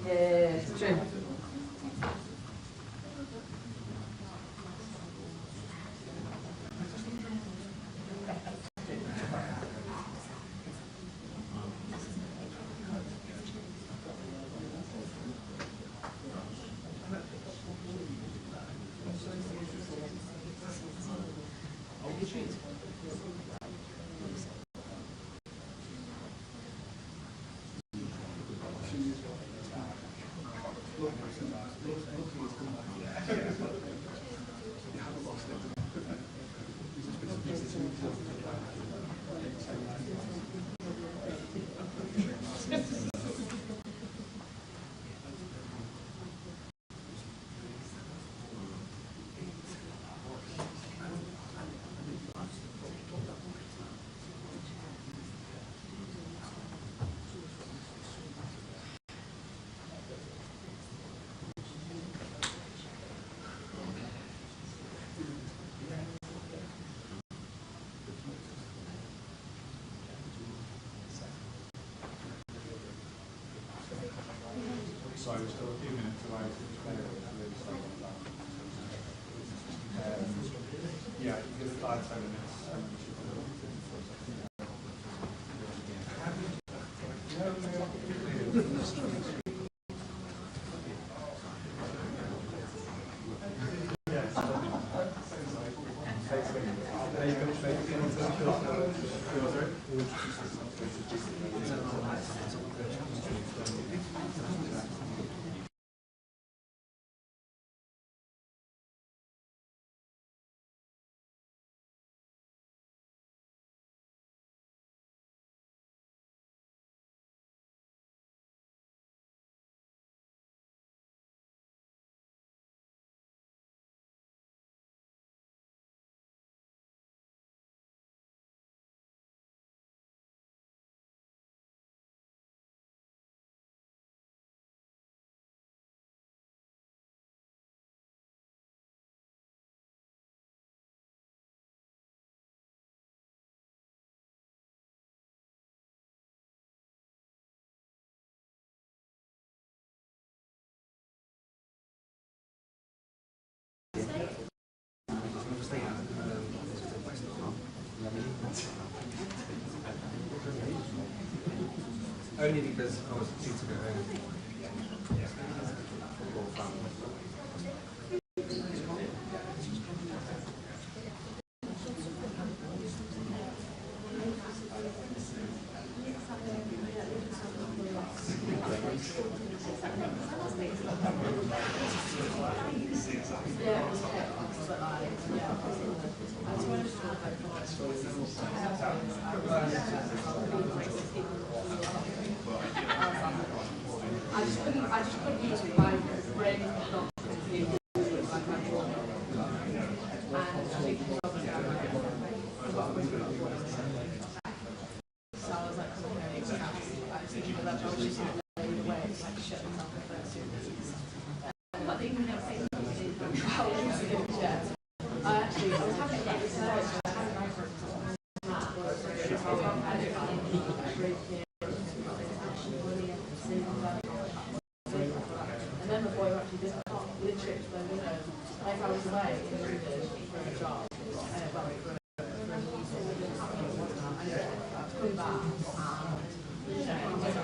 Yeah, it's true. Sorry, we're still a few minutes away. Yeah, you give it 5-10 minutes. Only because I was due to go home. Football family. I just couldn't use it by braving the dog and so I was like, I was thinking about I was just laid away, like shut myself in the first 2 weeks. But they even never say I was used to getting chairs. I was having a research. And then the boy actually did literally explain, you know, like I was away in London for a job, well, for a meeting, it didn't happen at one time, and I've come back, and, you know, I was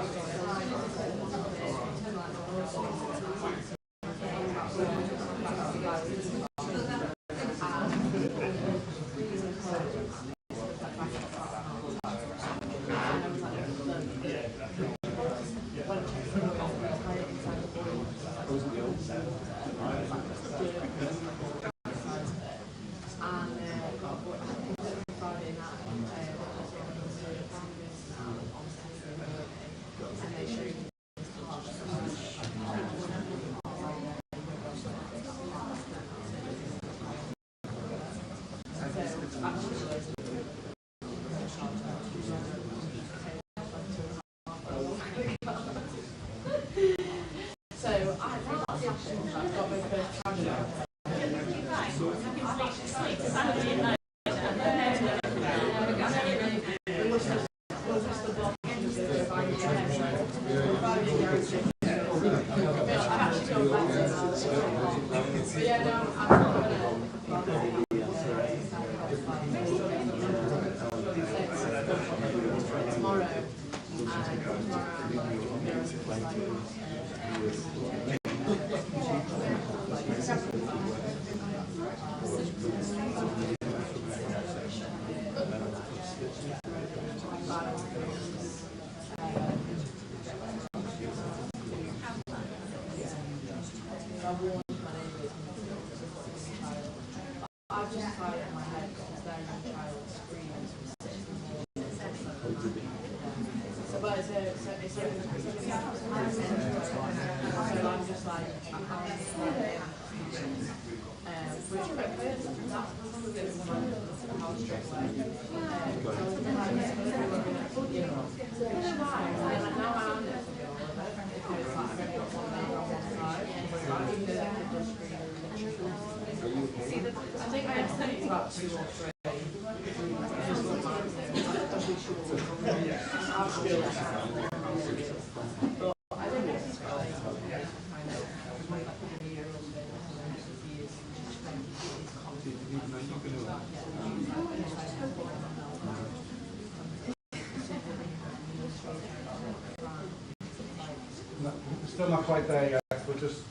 Still not quite there yet. We're just,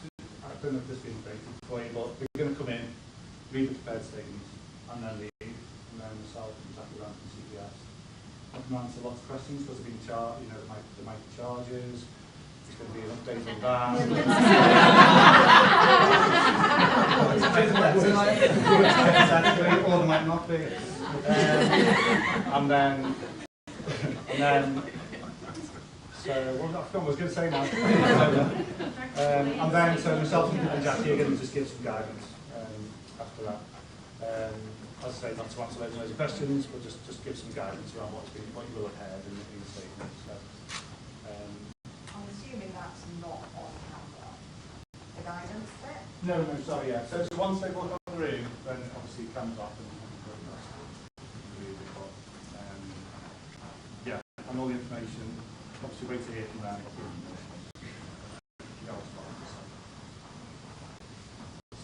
I don't know if this has been created for you, but we're going to come in, read the prepared statements, and then leave, and then myself and Jackie around from CPS. I can answer lots of questions because there might be charges, there's going to be an update on that. Or there might not be. And then so what I was going to say now. And then so myself and Jackie are going to just give some guidance after that. As I say, not to answer loads of questions, but just give some guidance around what you will have heard in the statement. So, I'm assuming that's not on camera. The guidance bit? no, sorry, yeah. So once they walk out of the room, then obviously it comes off and yeah, and all the information. Obviously, wait to hear from them.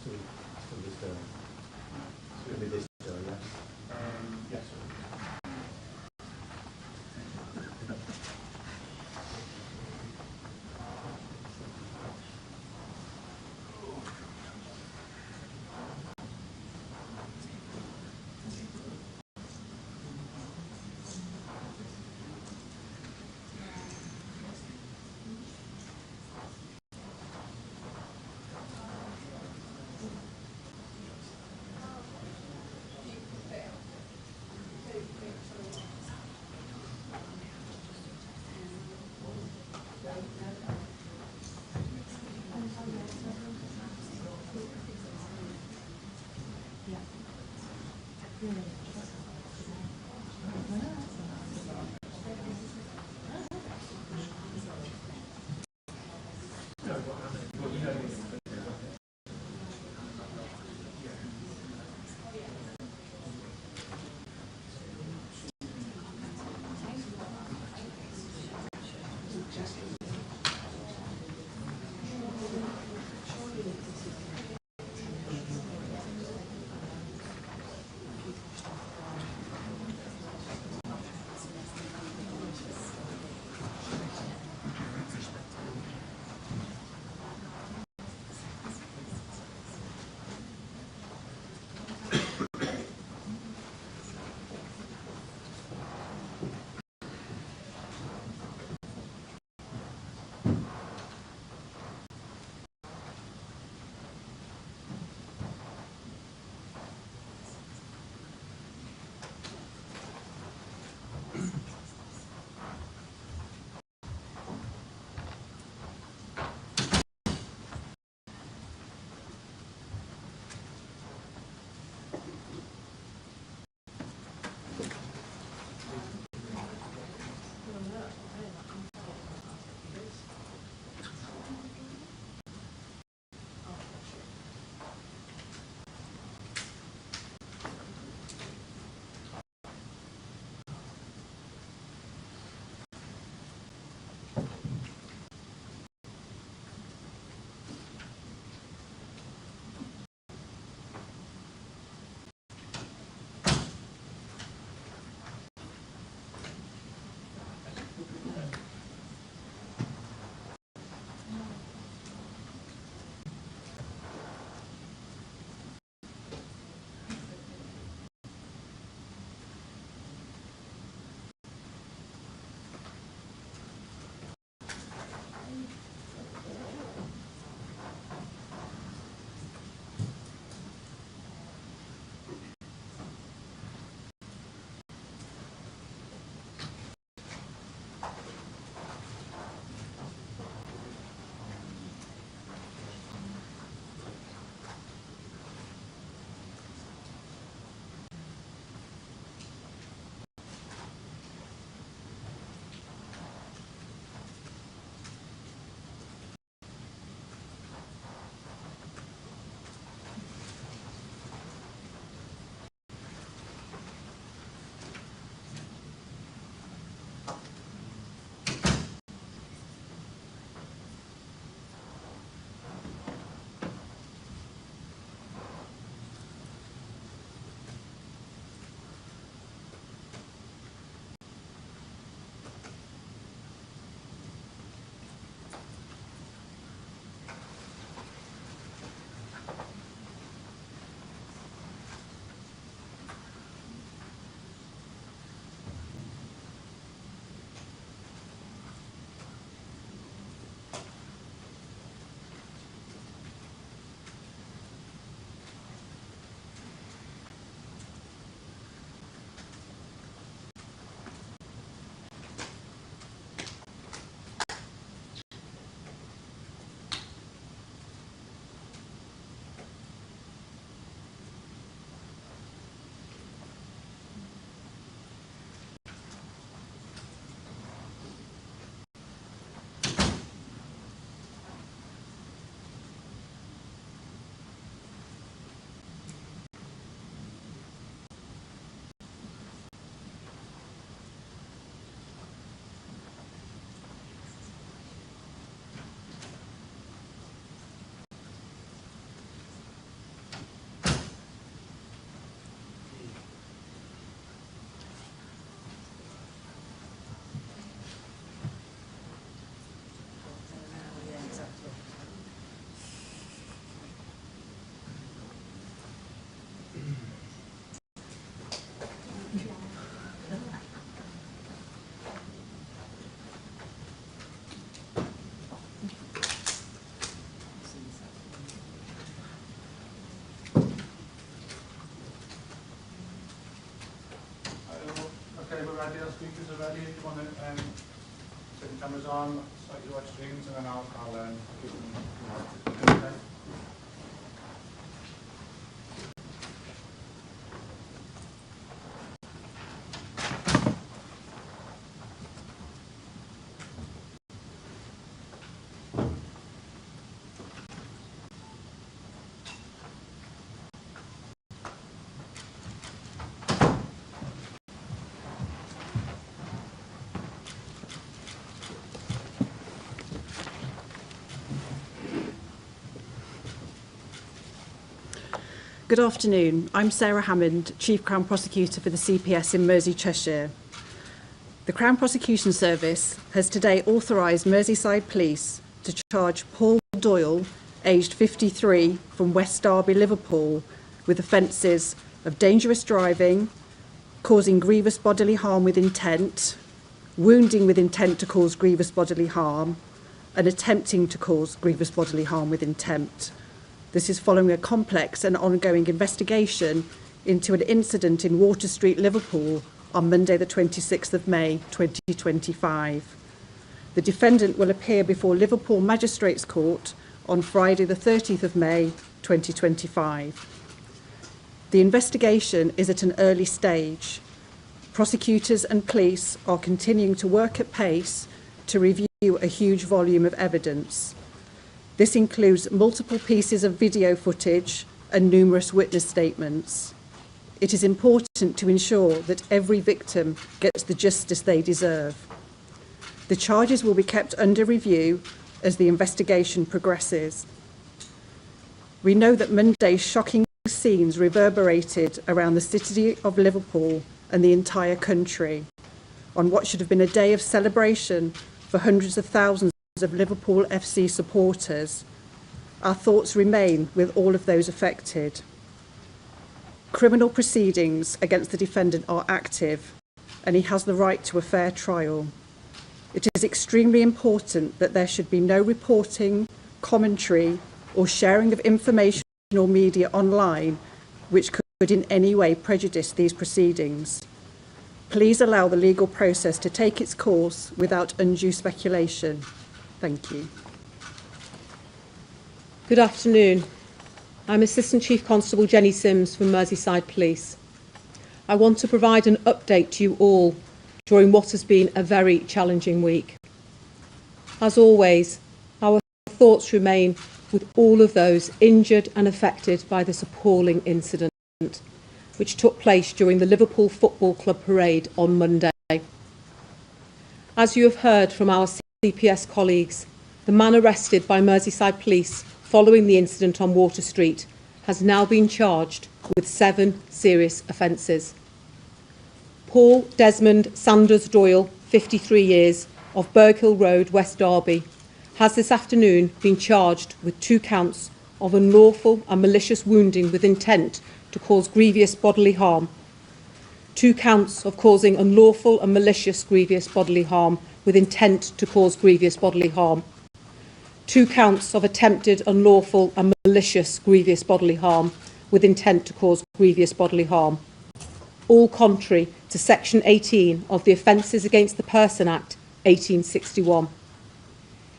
Still this still be this still, yeah. Yes. speakers are ready. If you want to turn the cameras on, slightly watch screens, and then I'll give them. Okay. Good afternoon. I'm Sarah Hammond, Chief Crown Prosecutor for the CPS in Mersey, Cheshire. The Crown Prosecution Service has today authorised Merseyside Police to charge Paul Doyle, aged 53, from West Derby, Liverpool, with offences of dangerous driving, causing grievous bodily harm with intent, wounding with intent to cause grievous bodily harm, and attempting to cause grievous bodily harm with intent. This is following a complex and ongoing investigation into an incident in Water Street, Liverpool, on Monday the 26th of May 2025. The defendant will appear before Liverpool Magistrates Court on Friday the 30th of May 2025. The investigation is at an early stage. Prosecutors and police are continuing to work at pace to review a huge volume of evidence. This includes multiple pieces of video footage and numerous witness statements. It is important to ensure that every victim gets the justice they deserve. The charges will be kept under review as the investigation progresses. We know that Monday's shocking scenes reverberated around the city of Liverpool and the entire country on what should have been a day of celebration for hundreds of thousands of Liverpool FC supporters. Our thoughts remain with all of those affected. Criminal proceedings against the defendant are active, and he has the right to a fair trial. It is extremely important that there should be no reporting, commentary, or sharing of information or media online which could in any way prejudice these proceedings. Please allow the legal process to take its course without undue speculation. Thank you. Good afternoon. I'm Assistant Chief Constable Jenny Sims from Merseyside Police. I want to provide an update to you all during what has been a very challenging week. As always, our thoughts remain with all of those injured and affected by this appalling incident, which took place during the Liverpool Football Club parade on Monday. As you have heard from our CPS colleagues, the man arrested by Merseyside Police following the incident on Water Street has now been charged with 7 serious offences. Paul Desmond Sanders Doyle, 53 years, of Berghill Road, West Derby, has this afternoon been charged with 2 counts of unlawful and malicious wounding with intent to cause grievous bodily harm, 2 counts of causing unlawful and malicious grievous bodily harm with intent to cause grievous bodily harm, 2 counts of attempted unlawful and malicious grievous bodily harm with intent to cause grievous bodily harm, all contrary to Section 18 of the Offences Against the Person Act 1861.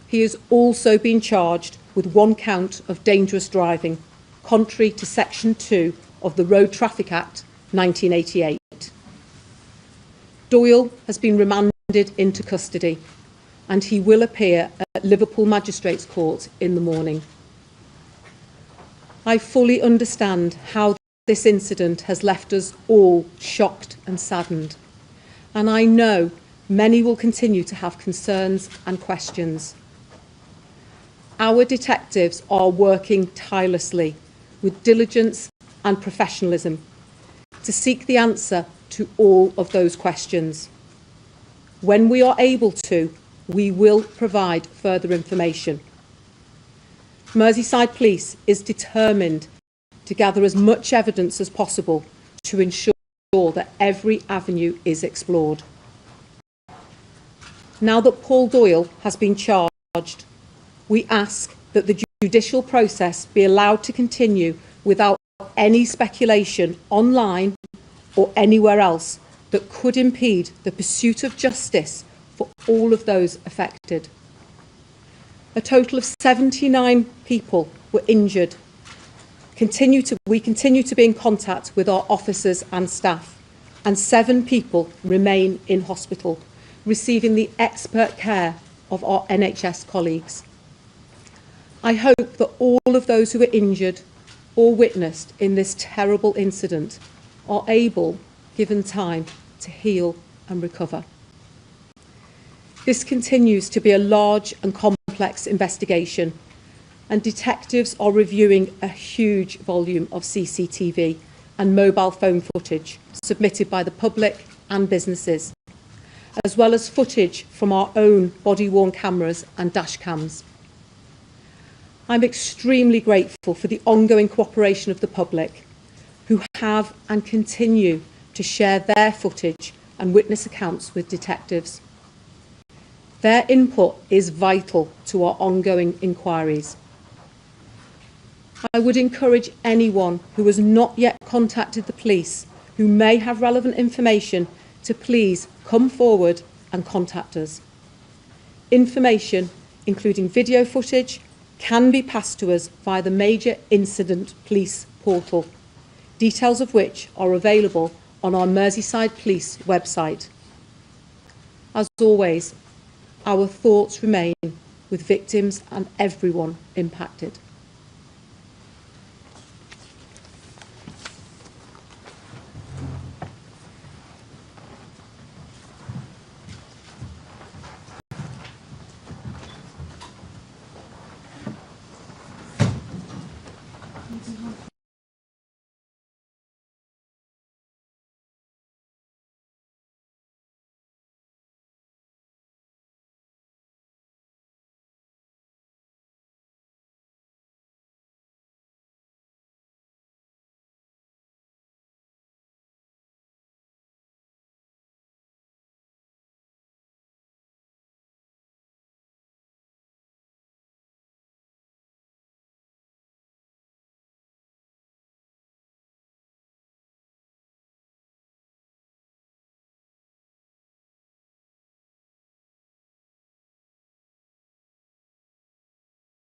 He has also been charged with 1 count of dangerous driving, contrary to Section 2 of the Road Traffic Act 1988. Doyle has been remanded into custody and he will appear at Liverpool Magistrates Court in the morning. I fully understand how this incident has left us all shocked and saddened, and I know many will continue to have concerns and questions. Our detectives are working tirelessly with diligence and professionalism to seek the answer to all of those questions. When we are able to, we will provide further information. Merseyside Police is determined to gather as much evidence as possible to ensure that every avenue is explored. Now that Paul Doyle has been charged, we ask that the judicial process be allowed to continue without any speculation online or anywhere else that that could impede the pursuit of justice for all of those affected. A total of 79 people were injured. We continue to be in contact with our officers and staff, and 7 people remain in hospital, receiving the expert care of our NHS colleagues. I hope that all of those who were injured or witnessed in this terrible incident are able, given time, to heal and recover. This continues to be a large and complex investigation, and detectives are reviewing a huge volume of CCTV and mobile phone footage submitted by the public and businesses, as well as footage from our own body-worn cameras and dash cams. I'm extremely grateful for the ongoing cooperation of the public, who have and continue to share their footage and witness accounts with detectives. Their input is vital to our ongoing inquiries. I would encourage anyone who has not yet contacted the police who may have relevant information to please come forward and contact us. Information, including video footage, can be passed to us via the Major Incident Police portal, details of which are available on our Merseyside Police website. As always, our thoughts remain with victims and everyone impacted.